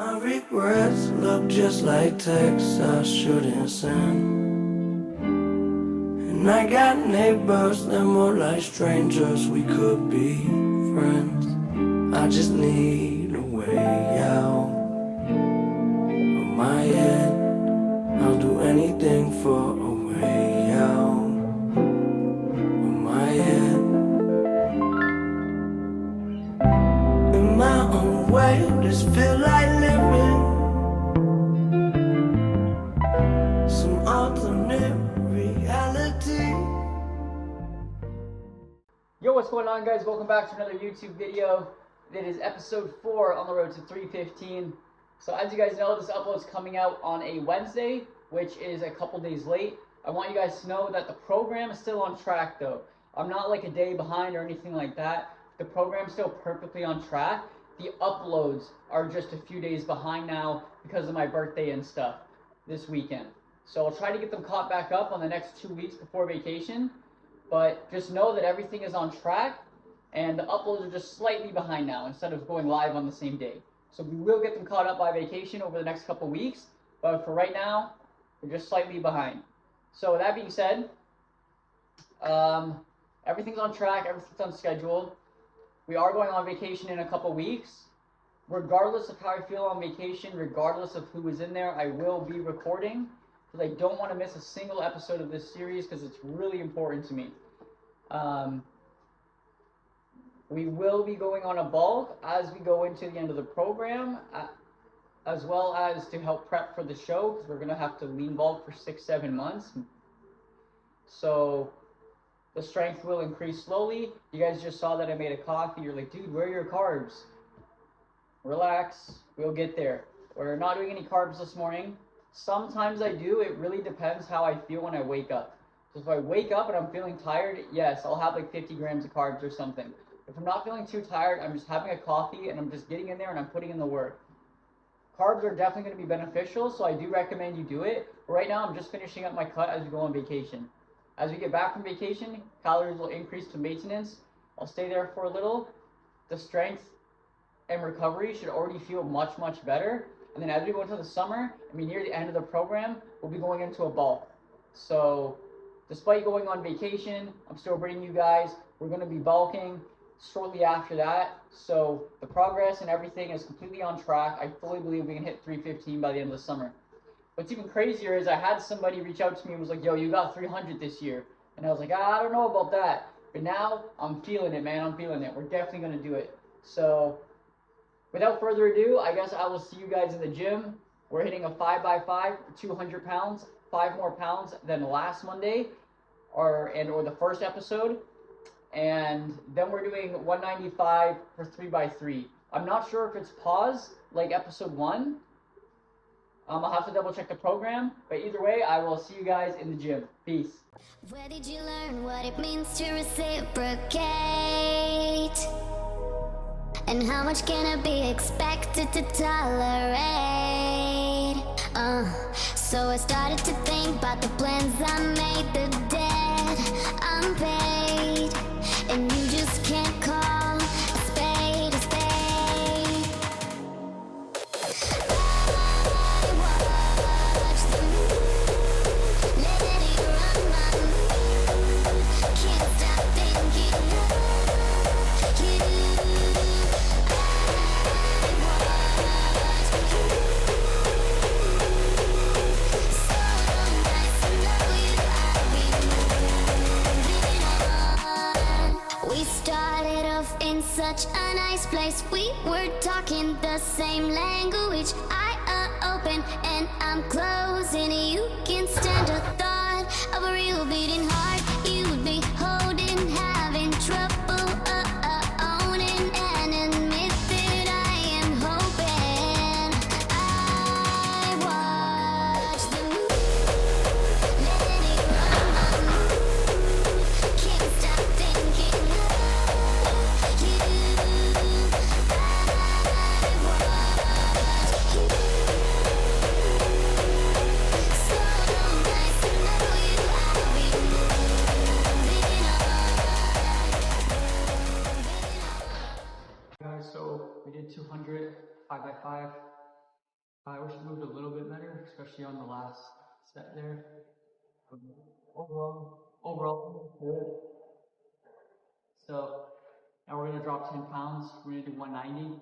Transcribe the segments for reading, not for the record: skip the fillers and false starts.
My regrets look just like texts I shouldn't send. And I got neighbors, they're more like strangers, we could be friends. I just need a way out of my head. I'll do anything for a way out of my head. In my own way, just feel like living some alternate reality. Yo, what's going on, guys? Welcome back to another YouTube video. It is episode 4 on the road to 315. So as you guys know, this upload is coming out on a Wednesday, which is a couple days late. I want you guys to know that the program is still on track though. I'm not like a day behind or anything like that. The program's still perfectly on track. The uploads are just a few days behind now because of my birthday and stuff this weekend. So I'll try to get them caught back up on the next 2 weeks before vacation. But just know that everything is on track and the uploads are just slightly behind now instead of going live on the same day. So we will get them caught up by vacation over the next couple weeks, but for right now, we're just slightly behind. So with that being said, everything's on track, everything's on schedule. We are going on vacation in a couple weeks. Regardless of how I feel on vacation, regardless of who is in there, I will be recording because I don't want to miss a single episode of this series because it's really important to me. We will be going on a bulk as we go into the end of the program, as well as to help prep for the show because we're going to have to lean bulk for 6-7 months. So the strength will increase slowly. You guys just saw that I made a coffee. You're like, dude, where are your carbs? Relax, we'll get there. We're not doing any carbs this morning. Sometimes I do. It really depends how I feel when I wake up. So if I wake up and I'm feeling tired, yes, I'll have like 50 grams of carbs or something. If I'm not feeling too tired, I'm just having a coffee and I'm just getting in there and I'm putting in the work. Carbs are definitely going to be beneficial, so I do recommend you do it. But right now, I'm just finishing up my cut as we go on vacation. As we get back from vacation, calories will increase to maintenance. I'll stay there for a little. The strength and recovery should already feel much, much better. And then as we go into the summer, near the end of the program, we'll be going into a bulk. So despite going on vacation, I'm still bringing you guys. We're going to be bulking shortly after that. So the progress and everything is completely on track. I fully believe we can hit 315 by the end of the summer. What's even crazier is I had somebody reach out to me and was like, yo, you got 300 this year. And I was like, I don't know about that. But now I'm feeling it, man. I'm feeling it. We're definitely going to do it. So without further ado, I guess I will see you guys in the gym. We're hitting a 5x5, 200 pounds, 5 more pounds than last Monday or the first episode. And then we're doing 195 for 3x3. I'm not sure if it's pause like episode 1. I'll have to double check the program, but either way, I will see you guys in the gym. Peace. Where did you learn what it means to reciprocate? And how much can I be expected to tolerate? So I started to think about the plans I made, the debt unpaid, and you just can't call a spade a spade. I watch the moon, let it run my mood, can't stop thinking of you. Such a nice place, we were talking the same language. I open and I'm closing. You can stand a thought of a real beating heart. You'd be holding, having trouble owning and admit that I am hoping. I watch the moon, let it run my mood, can't stop thinking of you. I watch you. wish it moved a little bit better, especially on the last set there. Overall, good. So now we're gonna drop 10 pounds. We're gonna do 190.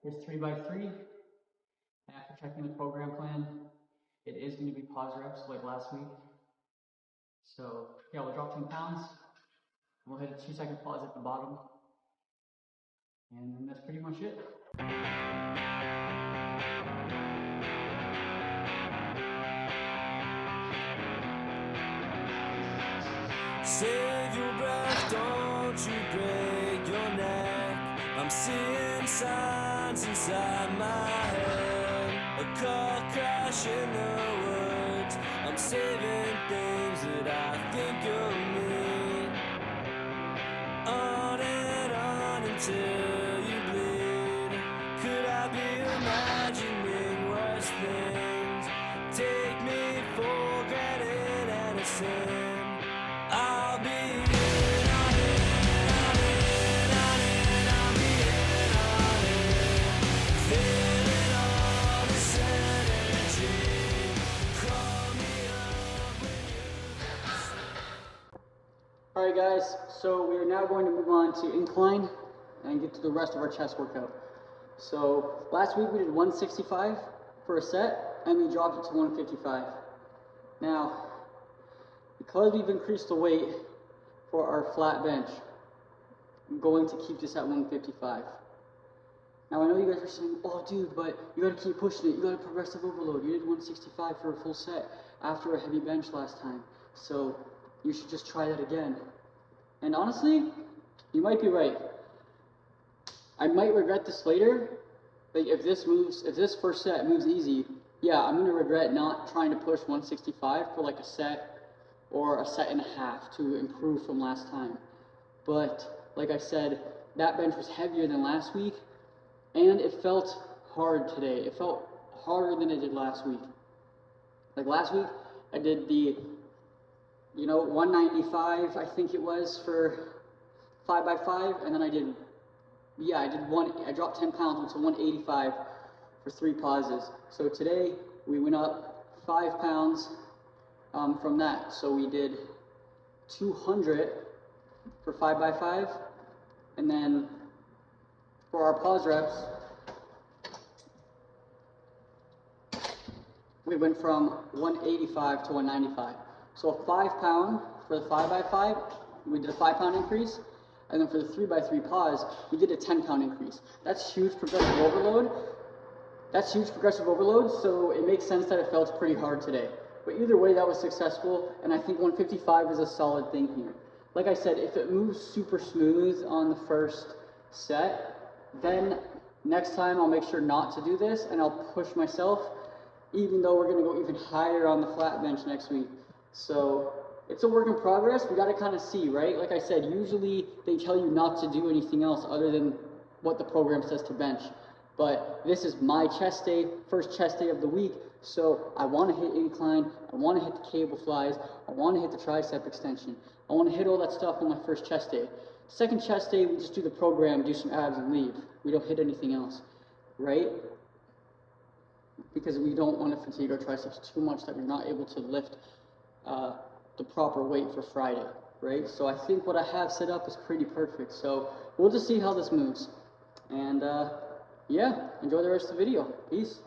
Here's 3x3. And after checking the program plan, it is gonna be pause reps like last week. So yeah, we'll drop 10 pounds. We'll hit a 2-second pause at the bottom. And then that's pretty much it. Save your breath, don't you break your neck. I'm seeing signs inside my head. A car crash in the woods. I'm saving things that I think of me. On and on until you bleed. Could I be imagining worse things? Take me for granted and a sin. I'll be in on it, on it, on it, I'll be in on it. Feeling all this energy. Call me up when you. Alright guys, so we are now going to move on to incline and get to the rest of our chest workout. So last week we did 165 for a set and we dropped it to 155. Now, because we've increased the weight for our flat bench, I'm going to keep this at 155. Now I know you guys are saying, oh dude, but you gotta keep pushing it, you gotta progressive overload. You did 165 for a full set after a heavy bench last time, so you should just try that again. And honestly, you might be right. I might regret this later. Like if this first set moves easy, yeah, I'm gonna regret not trying to push 165 for like a set or a set and a half to improve from last time. But like I said, that bench was heavier than last week and it felt hard today. It felt harder than it did last week. Like last week, I did the 195, I think it was, for 5x5, and then I dropped 10 pounds to 185 for 3 pauses. So today, we went up 5 pounds from that. So we did 200 for 5x5, and then for our pause reps, we went from 185 to 195. So a 5 pound for the 5x5, we did a 5 pound increase. And then for the 3x3 pause, we did a 10 pound increase. That's huge progressive overload. So it makes sense that it felt pretty hard today. But either way, that was successful. And I think 155 is a solid thing here. Like I said, if it moves super smooth on the first set, then next time I'll make sure not to do this and I'll push myself, even though we're gonna go even higher on the flat bench next week. So it's a work in progress. We gotta kind of see, right? Like I said, usually they tell you not to do anything else other than what the program says to bench. But this is my chest day, first chest day of the week. So I wanna hit incline, I wanna hit the cable flies, I wanna hit the tricep extension. I wanna hit all that stuff on my first chest day. Second chest day, we just do the program, do some abs and leave. We don't hit anything else, right? Because we don't want to fatigue our triceps too much that we're not able to lift the proper weight for Friday, right? So I think what I have set up is pretty perfect. So we'll just see how this moves. And yeah, enjoy the rest of the video. Peace.